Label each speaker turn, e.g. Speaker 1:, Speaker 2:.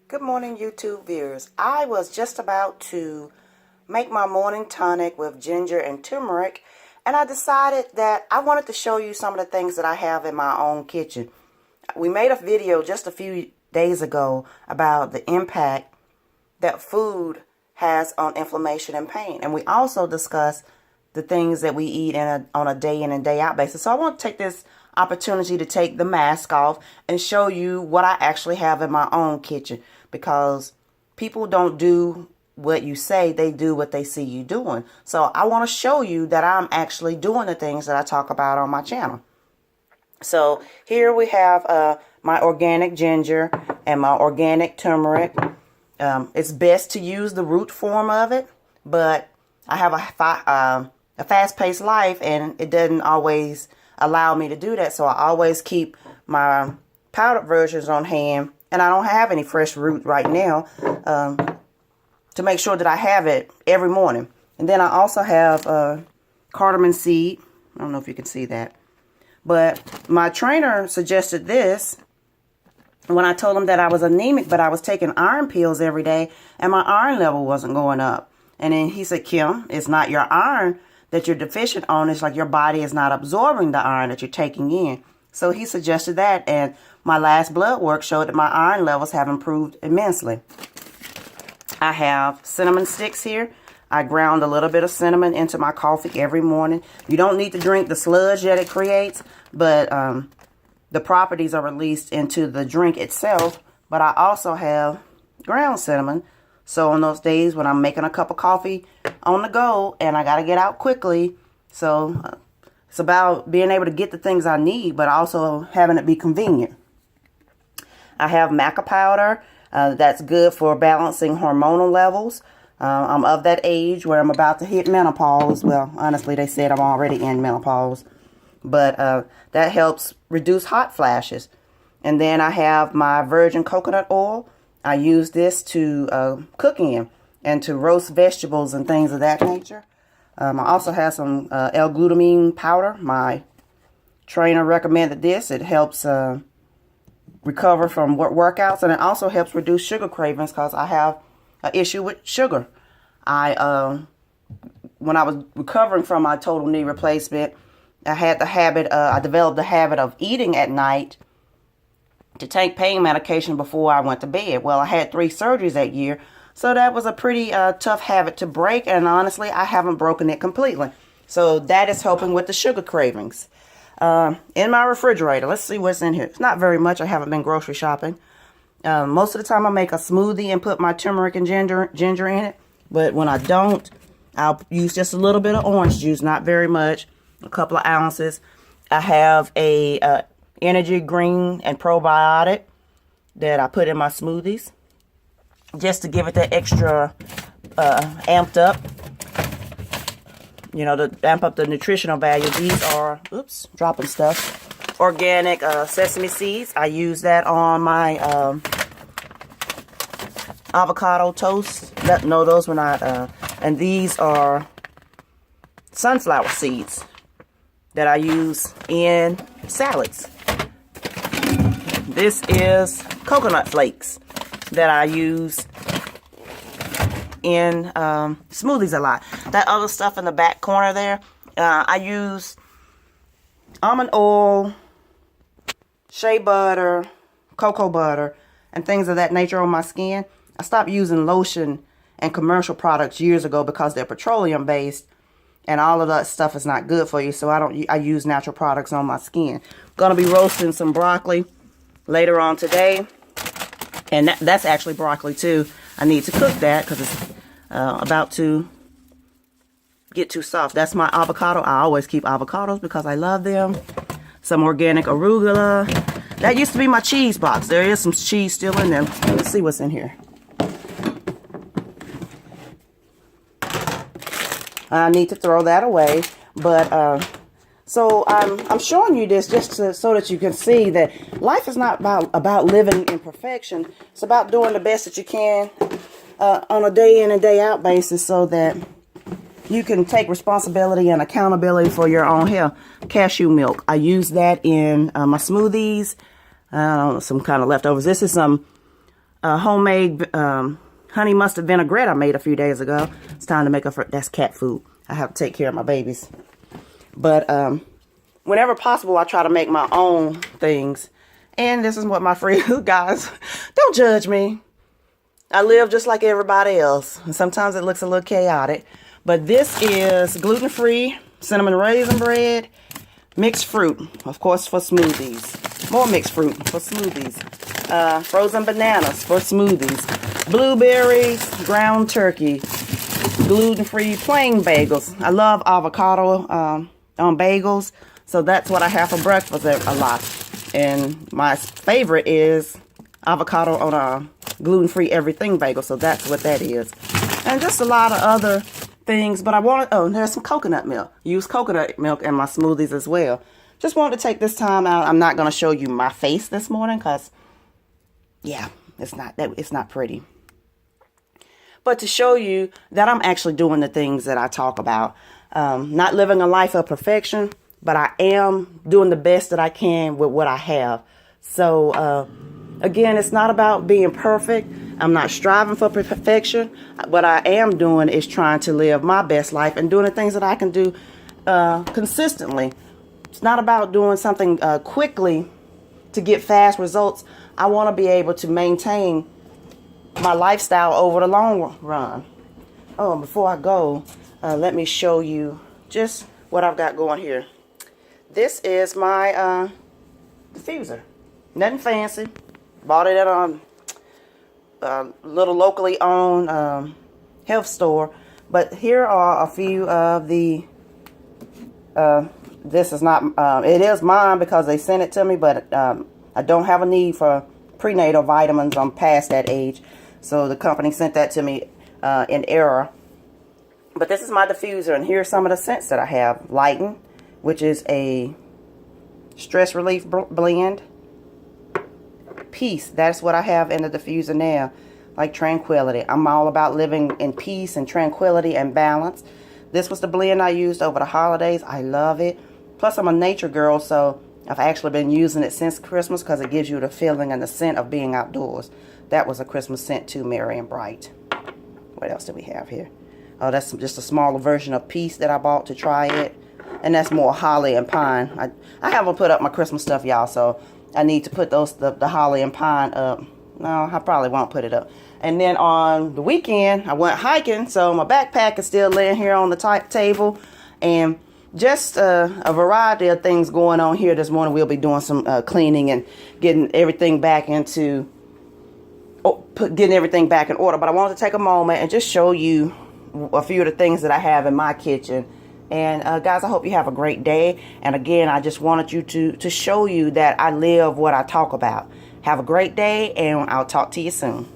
Speaker 1: Good morning, YouTube viewers. I was just about to make my morning tonic with ginger and turmeric, and I decided that I wanted to show you some of the things that I have in my own kitchen. We made a video just a few days ago about the impact that food has on inflammation and pain, and we also discussed the things that we eat on a day in and day out basis. So I want to take this opportunity to take the mask off and show you what I actually have in my own kitchen, because people don't do what you say, they do what they see you doing. So I want to show you that I'm actually doing the things that I talk about on my channel. So here we have my organic ginger and my organic turmeric. It's best to use the root form of it, but I have a fast-paced life and it doesn't always allow me to do that. So I always keep my powdered versions on hand, and I don't have any fresh root right now, to make sure that I have it every morning. And then I also have cardamom seed. I don't know if you can see that, but my trainer suggested this when I told him that I was anemic, but I was taking iron pills every day and my iron level wasn't going up. And then he said, Kim, it's not your iron that you're deficient on. It's like your body is not absorbing the iron that you're taking in. So he suggested that, and my last blood work showed that my iron levels have improved immensely. I have cinnamon sticks here. I ground a little bit of cinnamon into my coffee every morning. You don't need to drink the sludge that it creates, but the properties are released into the drink itself. But I also have ground cinnamon. So on those days when I'm making a cup of coffee on the go and I got to get out quickly, so it's about being able to get the things I need, but also having it be convenient. I have maca powder. That's good for balancing hormonal levels. I'm of that age where I'm about to hit menopause. Well, honestly, they said I'm already in menopause. But that helps reduce hot flashes. And then I have my virgin coconut oil. I use this to cook in and to roast vegetables and things of that nature. I also have some L-glutamine powder. My trainer recommended this. It helps recover from workouts, and it also helps reduce sugar cravings because I have an issue with sugar. When I was recovering from my total knee replacement, I developed the habit of eating at night to take pain medication before I went to bed. Well, I had 3 surgeries that year, so that was a pretty tough habit to break, and honestly, I haven't broken it completely. So that is helping with the sugar cravings. In my refrigerator, let's see what's in here. It's not very much. I haven't been grocery shopping. Most of the time I make a smoothie and put my turmeric and ginger in it, but when I don't, I'll use just a little bit of orange juice, not very much, a couple of ounces. I have a energy green and probiotic that I put in my smoothies just to give it that extra amped up, you know, to amp up the nutritional value. These are, oops, dropping stuff, organic sesame seeds. I use that on my avocado toast. No, those were not, and these are sunflower seeds that I use in salads. This is coconut flakes that I use in smoothies a lot. That other stuff in the back corner there, I use almond oil, shea butter, cocoa butter, and things of that nature on my skin. I stopped using lotion and commercial products years ago because they're petroleum based, and all of that stuff is not good for you. So I use natural products on my skin. Gonna be roasting some broccoli later on today, and that's actually broccoli too. I need to cook that because it's about to get too soft. That's my avocado. I always keep avocados because I love them. Some organic arugula. That used to be my cheese box. There is some cheese still in there. Let's see what's in here. I need to throw that away, but so I'm showing you this just so that you can see that life is not about living in perfection. It's about doing the best that you can on a day in and day out basis, so that you can take responsibility and accountability for your own health. Cashew milk, I use that in my smoothies. I don't know, some kind of leftovers. This is some homemade honey mustard vinaigrette I made a few days ago. It's time to make that's cat food. I have to take care of my babies. But whenever possible, I try to make my own things. And this is what my free guys, don't judge me. I live just like everybody else. And sometimes it looks a little chaotic. But this is gluten-free cinnamon raisin bread, mixed fruit, of course, for smoothies. More mixed fruit for smoothies. Frozen bananas for smoothies. Blueberries, ground turkey, gluten-free plain bagels. I love avocado on bagels. So that's what I have for breakfast a lot. And my favorite is avocado on a gluten-free everything bagel. So that's what that is. And just a lot of other things. But I wanted, there's some coconut milk. Use coconut milk in my smoothies as well. Just wanted to take this time out. I'm not going to show you my face this morning because, yeah, it's not pretty. But to show you that I'm actually doing the things that I talk about. Not living a life of perfection, but I am doing the best that I can with what I have. So, again, it's not about being perfect. I'm not striving for perfection. What I am doing is trying to live my best life and doing the things that I can do consistently. It's not about doing something quickly to get fast results. I want to be able to maintain my lifestyle over the long run. Oh, and before I go, let me show you just what I've got going here. This is my diffuser. Nothing fancy. Bought it at a little locally owned health store. But here are a few of the, this is not, it is mine because they sent it to me, but I don't have a need for prenatal vitamins. I'm past that age. So the company sent that to me in error. But this is my diffuser, and here's some of the scents that I have. Lighten, which is a stress relief blend. Peace, that's what I have in the diffuser now. Like tranquility. I'm all about living in peace and tranquility and balance. This was the blend I used over the holidays. I love it. Plus, I'm a nature girl, so I've actually been using it since Christmas because it gives you the feeling and the scent of being outdoors. That was a Christmas scent too, Merry and Bright. What else do we have here? Oh, that's just a smaller version of Peace that I bought to try it. And that's more holly and pine. I haven't put up my Christmas stuff, y'all, so I need to put the holly and pine up. No, I probably won't put it up. And then on the weekend, I went hiking, so my backpack is still laying here on the table. And just a variety of things going on here this morning. We'll be doing some cleaning and getting everything back into, getting everything back in order. But I wanted to take a moment and just show you a few of the things that I have in my kitchen. And guys, I hope you have a great day. And again, I just wanted you to show you that I live what I talk about. Have a great day, and I'll talk to you soon.